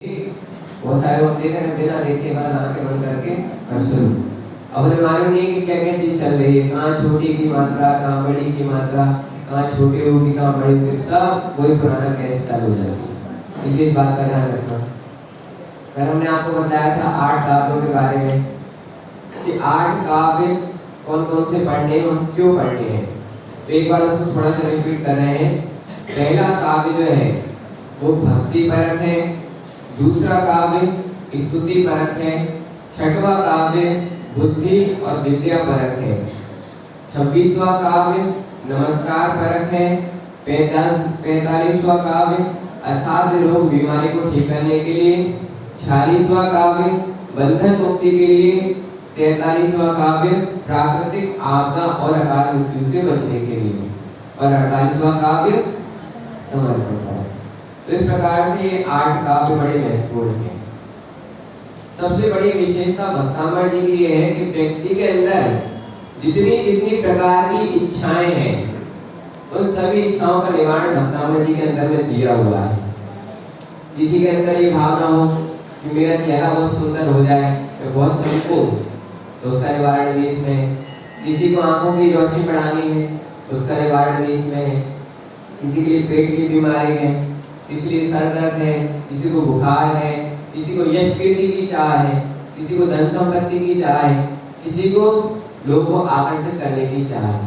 बहुत सारे लोग देख रहे हैं, बिना देखे बस आंखें बंद करके और शुरू। अब हमें मालूम नहीं कि क्या क्या चीज चल रही है, कहाँ छोटी की मात्रा, कहाँ बड़ी की मात्रा, कहाँ छोटी होगी कहाँ बड़ी होगी, सब वही पुराना कैसे चालू हो जाती है। इसलिए इस बात का ध्यान रखना। फिर हमने आपको बताया था 8 काव्यों के बारे में कि 8 काव्य कौन कौन से पढ़ने हैं और क्यों पढ़ने हैं। तो एक बार उसको थोड़ा सा रिपीट कर रहे हैं। पहला काव्य जो है वो भक्ति परक है, दूसरा काव्य स्तुति परक है, छठवां काव्य बुद्धि और विद्या परक है, 26वां काव्य नमस्कार परक है, 45वां काव्य असाध्य रोग बीमारी को ठीक करने के लिए, 46वां काव्य बंधन मुक्ति के लिए, 47वां काव्य प्राकृतिक आपदा और अकाल मृत्यु से बचने के लिए और 48वां काव्य समर्पण पर। तो इस प्रकार से ये 8 काव्य बड़े महत्वपूर्ण हैं। सबसे बड़ी विशेषता भक्तामृत जी की है कि व्यक्ति के अंदर जितनी जितनी प्रकार की इच्छाएं हैं उन सभी इच्छाओं का निवारण भक्तामृत जी के अंदर में दिया हुआ है। किसी के अंदर ये भावना हो कि मेरा चेहरा बहुत सुंदर हो जाए, मैं बहुत चमकूं, तो उसका निवारण भी इसमें है। किसी को आंखों की रोशनी बढ़ानी है, उसका निवारण भी इसमें है। किसी के लिए पेट की बीमारी है, किसी के लिए सर दर्द है, किसी को बुखार है, किसी को यश कीर्ति की चाह है, किसी को धन संपत्ति की चाह है, किसी को लोगों को आकर्षित करने की चाह है।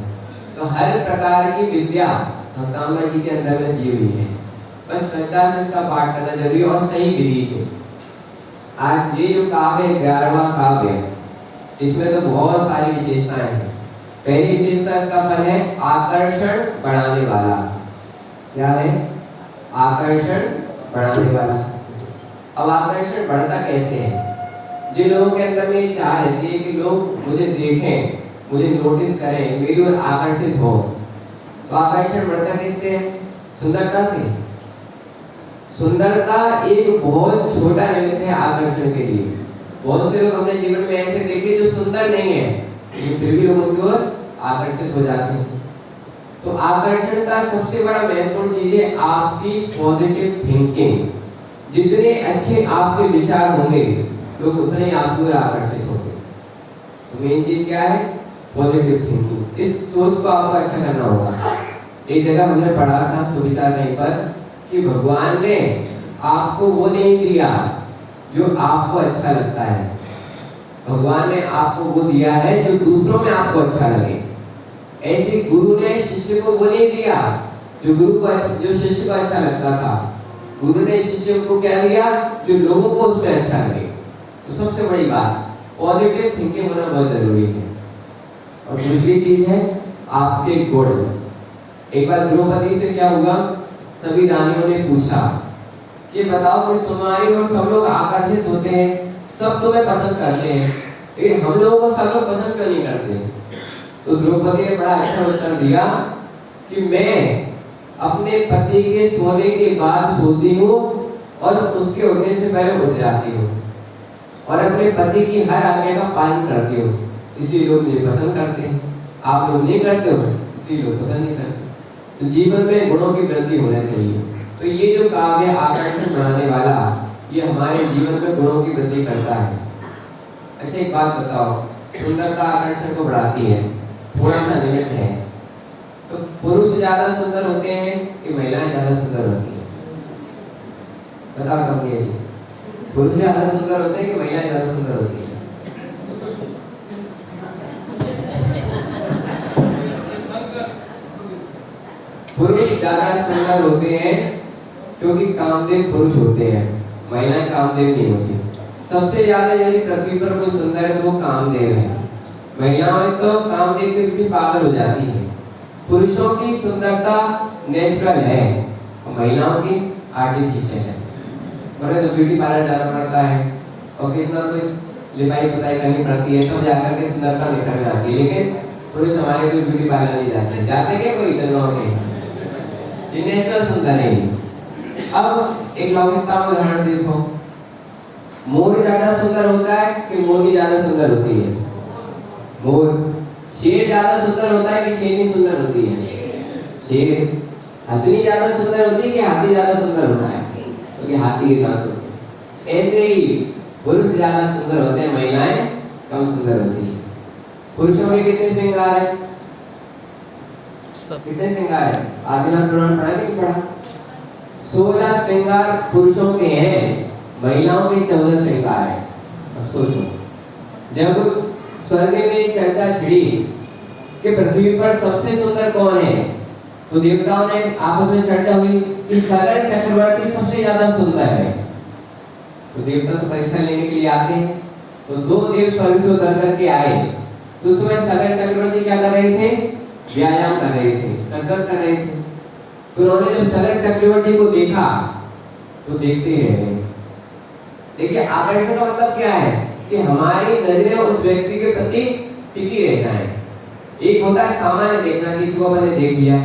तो हर प्रकार की विद्या भक्तामृत जी के अंदर में दी हुई है। बस श्रद्धा से इसका पाठ करना जरूरी और सही विधि से। आज ये जो काव्य है 11वां काव्य, इसमें तो बहुत सारी विशेषताएं हैं। पहली विशेषता इसका फल है आकर्षण बढ़ाने वाला। क्या है? आकर्षण बढ़ाने वाला। अब आकर्षण बढ़ता कैसे है? जिन लोगों के अंदर में चाह रहती है कि लोग मुझे देखें, मुझे नोटिस करें, मेरी ओर आकर्षित हो, तो आकर्षण बढ़ता किससे है? सुंदरता से। सुंदरता एक बहुत छोटा निमित्त है आकर्षण के लिए। बहुत से लोग हमने जीवन में ऐसे देखे जो सुंदर नहीं है लेकिन फिर भी लोग उनकी ओर आकर्षित हो जाते हैं। तो आकर्षण का सबसे बड़ा महत्वपूर्ण चीज है आपकी पॉजिटिव थिंकिंग। जितने अच्छे आपके विचार होंगे लोग उतने ही आपकी ओर आकर्षित होंगे। तो मेन चीज क्या है? Positive thinking. इस सोच को आपको अच्छा करना होगा। एक जगह हमने पढ़ा था सुविचार कहीं पर कि भगवान ने आपको वो नहीं दिया जो आपको अच्छा लगता है, भगवान ने आपको वो दिया है जो दूसरों में आपको अच्छा लगे। ऐसे गुरु ने शिष्य को वो नहीं दिया जो जो शिष्य को अच्छा लगता था। गुरु ने शिष्य को क्या दिया? जो लोगों को उसमें अच्छा लगे। तो सबसे बड़ी बात पॉजिटिव थिंकिंग होना बहुत जरूरी है। और दूसरी चीज है आपके गुण। एक बार द्रौपदी से क्या हुआ? सभी रानियों ने पूछा कि बताओ कि तुम्हारी ओर सब लोग आकर्षित होते हैं, सब तुम्हें पसंद करते हैं, लेकिन हम लोगों को सब लोग पसंद क्यों नहीं करते? तो द्रौपदी ने बड़ा अच्छा उत्तर दिया कि मैं अपने पति के सोने के बाद सोती हूँ और उसके उठने से पहले उठ जाती हूँ और अपने पति की हर आज्ञा का पालन करती हूँ, इसी लोग मुझे पसंद करते हैं। आप लोग नहीं करते हो, इसी लोग पसंद नहीं करते। तो जीवन में गुणों की वृद्धि होना चाहिए। तो ये जो काव्य आकर्षण बढ़ाने वाला, ये हमारे जीवन में गुणों की वृद्धि करता है। अच्छा एक बात बताओ, सुंदरता आकर्षण को बढ़ाती है, थोड़ा सा निमित्त है। तो पुरुष ज्यादा सुंदर होते हैं कि महिलाएं ज्यादा सुंदर होती हैं? बताओ कम जी। पुरुष ज्यादा सुंदर होते हैं कि महिलाएं ज्यादा सुंदर होती हैं? पुरुष ज्यादा सुंदर होते हैं क्योंकि कामदेव पुरुष होते हैं, महिलाएं कामदेव नहीं होती। सबसे ज्यादा यदि पृथ्वी पर कोई सुंदर है तो वो कामदेव है। महिलाएं तो कामदेव के पीछे पागल हो जाती है। पुरुषों की सुंदरता नेचुरल है और महिलाओं की आर्टिफिशियल है। बोले तो ब्यूटी पार्लर जाना पड़ता है और कितना तो लिपाई पुताई करनी पड़ती है तो जाकर के सुंदरता निखर में आती है। लेकिन पुरुष हमारे कोई ब्यूटी पार्लर नहीं जाते। जाते क्या कोई गंगाओं के नेचुरल सुंदर नहीं। अब एक लौकिकता का उदाहरण देखो, मोर ज्यादा सुंदर होता है कि मोरनी ज्यादा सुंदर होती है? मोर। शेर ज्यादा सुंदर होता है कि शेरनी सुंदर होती है? शेर। हथनी ज्यादा सुंदर होती है कि हाथी ज्यादा सुंदर होता है? क्योंकि हाथी के दांत होते हैं। ऐसे ही पुरुष ज्यादा सुंदर होते हैं, महिलाएं कम सुंदर होती है। पुरुषों के कितने श्रृंगार है? कितने श्रृंगार है? आदिनाथ पुराण पढ़ा कि नहीं पढ़ा? 16 श्रृंगार पुरुषों के हैं, महिलाओं के 14 श्रृंगार है। अब सोचो, जब स्वर्ग में चर्चा छिड़ी कि पृथ्वी पर सबसे सुंदर कौन है, तो देवताओं ने आपस में चर्चा हुई कि सगर चक्रवर्ती सबसे ज्यादा सुंदर है। तो देवता तो परीक्षा लेने के लिए आते हैं, तो 2 देव स्वर्ग से उतर करके आए। तो उस समय सगर चक्रवर्ती क्या कर रहे थे? व्यायाम कर रहे थे, कसरत कर रहे थे। तो उन्होंने जब सगर चक्रवर्ती को देखा तो देखते रहे। देखिए, आकर्षण का मतलब क्या है कि हमारी नजरें उस व्यक्ति के प्रति टिकी रहना है। एक होता है सामान्य देखना, किसी को मैंने देख लिया,